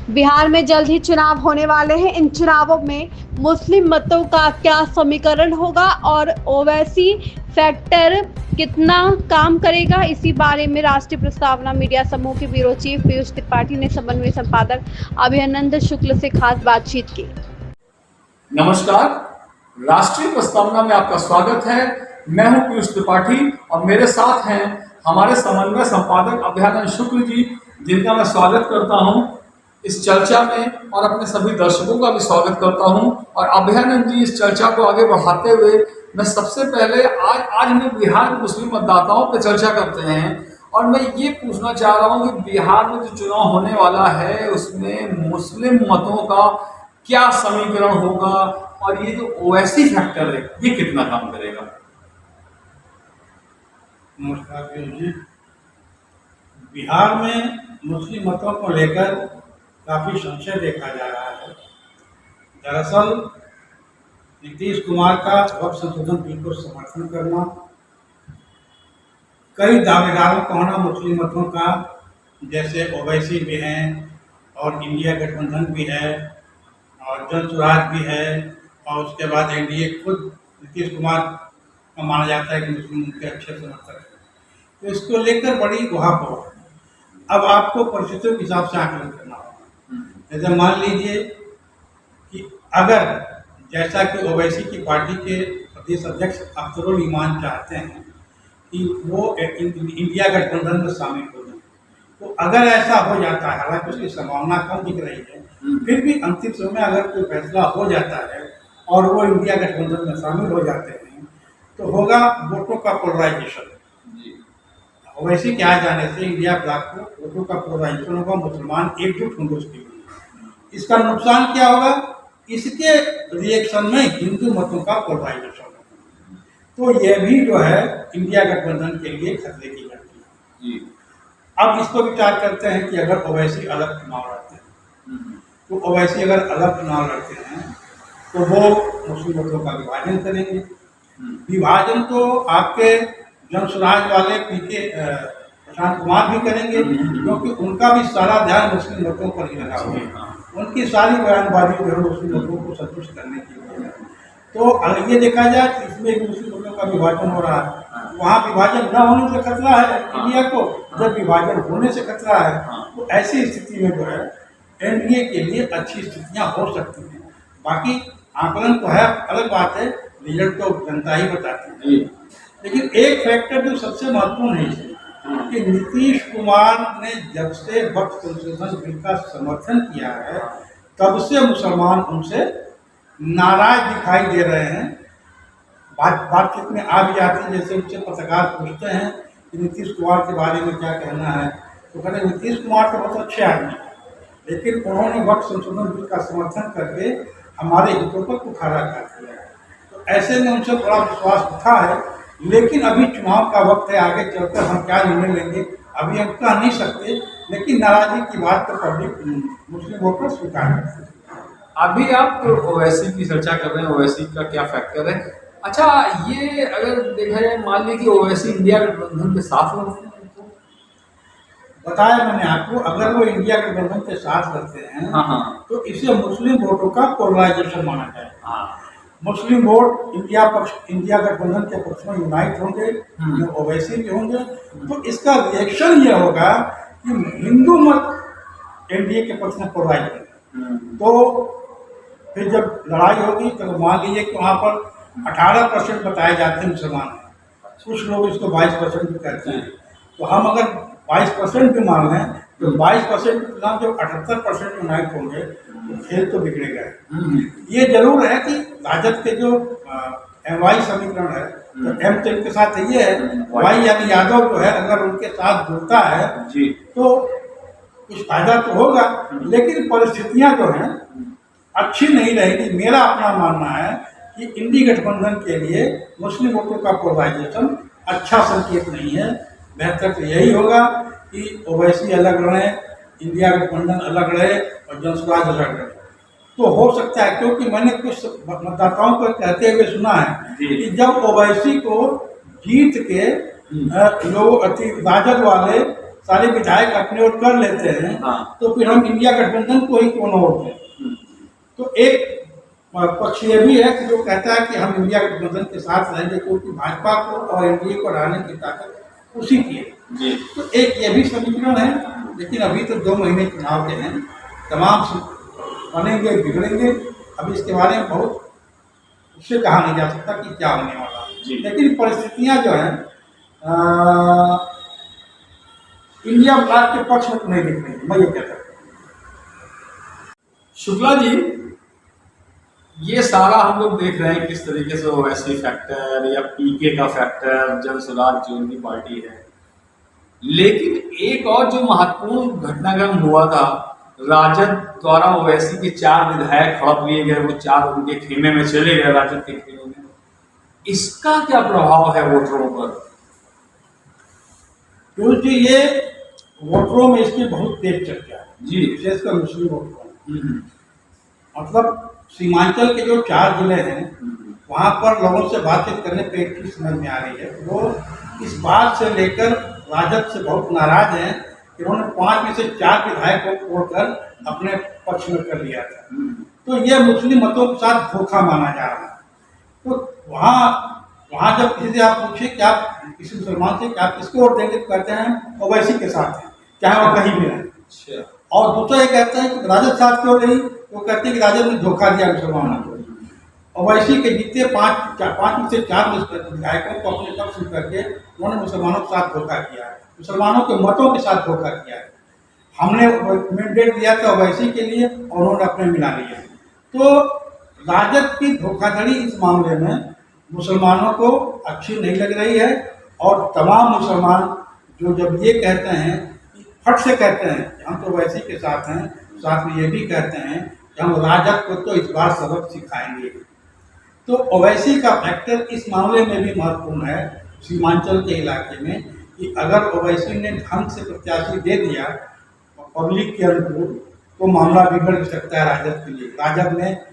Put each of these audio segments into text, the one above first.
बिहार में जल्द ही चुनाव होने वाले हैं। इन चुनावों में मुस्लिम मतों का क्या समीकरण होगा और ओवैसी फैक्टर कितना काम करेगा, इसी बारे में राष्ट्रीय प्रस्तावना मीडिया समूह के ब्यूरो चीफ पीयूष त्रिपाठी ने समन्वय संपादक अभिनंदन शुक्ल से खास बातचीत की। नमस्कार, राष्ट्रीय प्रस्तावना में आपका स्वागत है। मैं हूं पीयूष त्रिपाठी और मेरे साथ हैं हमारे समन्वय संपादक अभिनंदन शुक्ल जी, जिनका मैं स्वागत करता हूं इस चर्चा में और अपने सभी दर्शकों का भी स्वागत करता हूं। और अभिनंदन जी, इस चर्चा को आगे बढ़ाते हुए मैं सबसे पहले आज हम बिहार के मुस्लिम मतदाताओं पर चर्चा करते हैं और मैं ये पूछना चाह रहा हूं कि बिहार में जो चुनाव होने वाला है उसमें मुस्लिम मतों का क्या समीकरण होगा और ये जो ओवैसी फैक्टर है ये कितना काम करेगा। नमस्कार पीयूष जी। बिहार में मुस्लिम मतों को लेकर काफ़ी संशय देखा जा रहा है। दरअसल नीतीश कुमार का वक्फ संशोधन बिल को समर्थन करना, कई दावेदारों का होना मुस्लिम मतों का, जैसे ओवैसी भी हैं और इंडिया गठबंधन भी है और जन सुराज भी है और उसके बाद एनडीए खुद नीतीश कुमार का माना जाता है कि मुस्लिम के अच्छे समर्थक हैं। तो इसको लेकर बड़ी उहापोह है। अब आपको परिस्थितियों के हिसाब से आकलन करना होगा। जैसे मान लीजिए कि अगर जैसा कि ओवैसी की पार्टी के प्रदेश अध्यक्ष अख्तरुल ईमान चाहते हैं कि वो इंडिया गठबंधन में शामिल हो जाए, तो अगर ऐसा हो जाता है, हालांकि उसकी संभावना कम दिख रही है, फिर भी अंतिम समय में अगर कोई फैसला हो जाता है और वो इंडिया गठबंधन में शामिल हो जाते हैं तो होगा वोटों का पोलराइजेशन। ओवैसी के आ जाने से इंडिया ब्लॉक को वोटों का पोलराइजेशन होगा, मुसलमान एकजुट होंगे उसके लिए। इसका नुकसान क्या होगा? इसके रिएक्शन में हिंदू मतों का पोलराइजेशन होगा। तो यह भी जो है इंडिया गठबंधन के लिए खतरे की घंटी है। अब इसको विचार करते हैं कि अगर ओवैसी अलग चुनाव लड़ते हैं, तो ओवैसी अगर अलग चुनाव लड़ते हैं तो वो मुस्लिम वोटों का विभाजन करेंगे। विभाजन तो आपके जनसुराज वाले पीके प्रशांत कुमार भी करेंगे, क्योंकि उनका भी सारा ध्यान मुस्लिम वोटों पर ही लगा हुआ है। उनकी सारी बयानबाजी जो है मुस्लिम वोटों को संतुष्ट करने की है। तो अलग ये देखा जाए कि इसमें भी मुस्लिम वोटों का विभाजन हो रहा है। वहाँ विभाजन न होने से खतरा है इंडिया को, जब विभाजन होने से खतरा है, तो ऐसी स्थिति में जो है एनडीए के लिए अच्छी स्थितियाँ हो सकती हैं। बाकी आकलन तो है, अलग बात है, रिजल्ट तो जनता ही बताती है। लेकिन एक फैक्टर जो सबसे महत्वपूर्ण है कि नीतीश कुमार ने जब से वक्फ संशोधन बिल का समर्थन किया है तब से मुसलमान उनसे नाराज दिखाई दे रहे हैं। बातचीत में आ भी जाती है, जैसे उनसे पत्रकार पूछते हैं कि नीतीश कुमार के बारे में क्या कहना है, तो कहते हैं नीतीश कुमार तो बहुत अच्छे आदमी हैं, लेकिन उन्होंने वक्फ संशोधन बिल का समर्थन करके हमारे हितों पर कुठारा कर दिया है। तो ऐसे में उनसे थोड़ा विश्वास उठा है। लेकिन अभी चुनाव का वक्त है, आगे चलकर हम क्या निर्णय लेंगे अभी हम कह नहीं सकते, लेकिन नाराजगी की बात तो पब्लिक मुस्लिम वोटर स्वीकार करते हैं। अभी आप ओवैसी की चर्चा कर रहे हैं, ओवैसी का क्या फैक्टर है। अच्छा, ये अगर देखा जाए, मान लीजिए कि ओवैसी इंडिया गठबंधन के साथ हो, बताया मैंने आपको, अगर वो इंडिया गठबंधन के साथ करते हैं तो इसे मुस्लिम वोटों का पोलराइजेशन माना जाएगा। मुस्लिम वोट इंडिया गठबंधन के पक्ष में यूनाइट होंगे, ओवैसी भी होंगे। तो इसका रिएक्शन ये होगा कि हिंदू मत एनडीए के पक्ष में पोलराइज होंगे। तो फिर जब लड़ाई होगी तो मान लीजिए कि वहाँ पर 18% बताए जाते हैं मुसलमान, कुछ लोग इसको 22% भी कहते हैं। तो हम अगर 22% भी मान लें तो 22% के खिलाफ जब 78% यूनाइट होंगे तो खेल तो बिगड़ेगा। ये जरूर है कि राजद के जो वाई समीकरण है, तो एम तो इनके साथ ये है, वाई यानी यादव जो है अगर उनके साथ जुड़ता है तो कुछ फायदा तो होगा, लेकिन परिस्थितियां जो हैं अच्छी नहीं रहेगी। मेरा अपना मानना है कि इंडी गठबंधन के लिए मुस्लिम वोटों का पोलराइजेशन अच्छा संकेत नहीं है। बेहतर तो यही होगा कि ओवैसी अलग लड़े, इंडिया गठबंधन अलग लड़े और जनसुराज अलग लड़े। तो हो सकता है, क्योंकि मैंने कुछ मतदाताओं को कहते हुए सुना है कि जब ओवैसी को जीत के लोग राजद वाले सारे विधायक अपने ओर कर लेते हैं, हाँ। तो फिर हम इंडिया गठबंधन को ही क्यों न वोट दें। तो एक पक्ष ये भी है कि जो कहता है कि हम इंडिया गठबंधन के साथ रहेंगे, क्योंकि भाजपा को और एनडीए को हराने की ताकत उसी की है। जी। तो एक ये भी समीकरण है, लेकिन अभी तो 2 महीने चुनाव के हैं, तमाम बनेंगे बिगड़ेंगे, अभी इसके बारे में बहुत उससे कहा नहीं जा सकता कि क्या होने वाला है। लेकिन परिस्थितियां जो हैं इंडिया ब्लॉक के पक्ष में तो नहीं दिख रही, मैं ये कह सकता हूँ। शुक्ला जी, ये सारा हम लोग देख रहे हैं किस तरीके से ओवैसी फैक्टर या पीके का फैक्टर, जन सुराग जो उनकी पार्टी है, लेकिन एक और जो महत्वपूर्ण घटनाक्रम हुआ था, राजद द्वारा ओवैसी के 4 विधायक हड़प लिए गए, वो 4 उनके खेमे में चले गए, राजद के खेमे में। इसका क्या प्रभाव है वोटरों पर? क्योंकि ये वोटरों में इसकी बहुत तेज चर्चा है जी। विशेषकर मुस्लिम वोटरों में। मतलब सीमांचल के जो 4 जिले हैं, वहाँ पर लोगों से बातचीत करने पे एक चीज समझ में आ रही है, वो इस बात से लेकर राजद से बहुत नाराज हैं कि उन्होंने 5 में से 4 विधायक को छोड़कर अपने पक्ष में कर लिया था। तो ये मुस्लिम मतों के साथ धोखा माना जा रहा है। तो वहाँ जब किसी से आप पूछे कि आप किसी मुसलमान से कि आप किसको वोट देंगे, तो कहते हैं ओवैसी के साथ हैं, चाहे वो कहीं भी रहें। और दूसरा ये कहते हैं कि राजद साथ क्यों नहीं, वो कहते हैं कि राजद ने धोखा दिया मुसलमानों को। ओवैसी के जीते 5 में से 4 विधायकों को अपने पक्ष में करके उन्होंने मुसलमानों के साथ धोखा किया है, मुसलमानों के मतों के साथ धोखा किया है। हमने मैंडेट दिया था ओवैसी के लिए और उन्होंने अपने मिला लिया। तो राजद की धोखाधड़ी इस मामले में मुसलमानों को अच्छी नहीं लग रही है, और तमाम मुसलमान जो जब ये कहते हैं, फट से कहते हैं कि हम तो ओवैसी के साथ हैं, साथ में ये भी कहते हैं कि हम राजद को तो इस बार सबक सिखाएंगे। तो ओवैसी का फैक्टर इस मामले में भी महत्वपूर्ण है सीमांचल के इलाके में, कि अगर ओवैसी ने ढंग से प्रत्याशी दे दिया पब्लिक के अनुकूल, तो मामला बिगड़ सकता है राजद के लिए। राजद में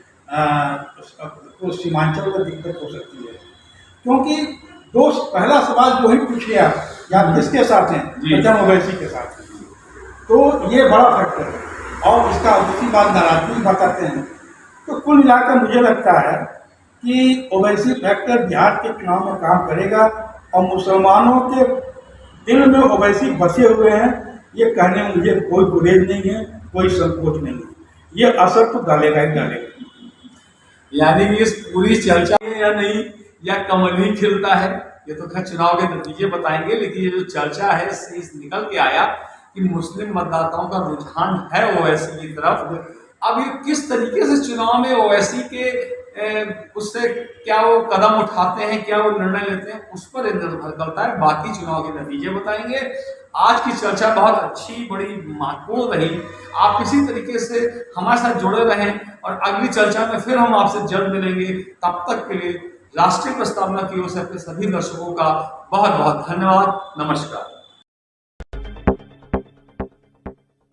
तो सीमांचल में दिक्कत हो सकती है, क्योंकि पहला सवाल जो ही पूछिए आप किसके साथ हैं, तो हम ओवैसी के साथ हैं। तो ये बड़ा फैक्टर है, और इसका दूसरी बात नाराजगी बताते हैं। तो कुल मिलाकर मुझे लगता है कि ओवैसी फैक्टर बिहार के चुनाव में काम करेगा, और मुसलमानों के दिल में ओवैसी बसे हुए हैं, ये कहने में मुझे कोई गुरेज नहीं है, कोई संकोच नहीं है। ये असर तो डालेगा ही डालेगा। यानी कि इस पूरी चर्चा है या नहीं, या कमल ही खिलता है, ये तो खैर चुनाव के नतीजे बताएंगे। लेकिन ये जो चर्चा है इससे निकल के आया कि मुस्लिम मतदाताओं का रुझान है ओवैसी की तरफ। अब ये किस तरीके से चुनाव में ओवैसी के उससे क्या वो कदम उठाते हैं, क्या वो निर्णय लेते हैं, उस पर निर्भर करता है। बाकी चुनाव के नतीजे बताएंगे। आज की चर्चा बहुत अच्छी, बड़ी महत्वपूर्ण रही। आप किसी तरीके से हमारे साथ जुड़े रहें, और अगली चर्चा में फिर हम आपसे जल्द मिलेंगे। तब तक के लिए राष्ट्रीय प्रस्तावना की ओर से अपने सभी दर्शकों का बहुत बहुत धन्यवाद। नमस्कार।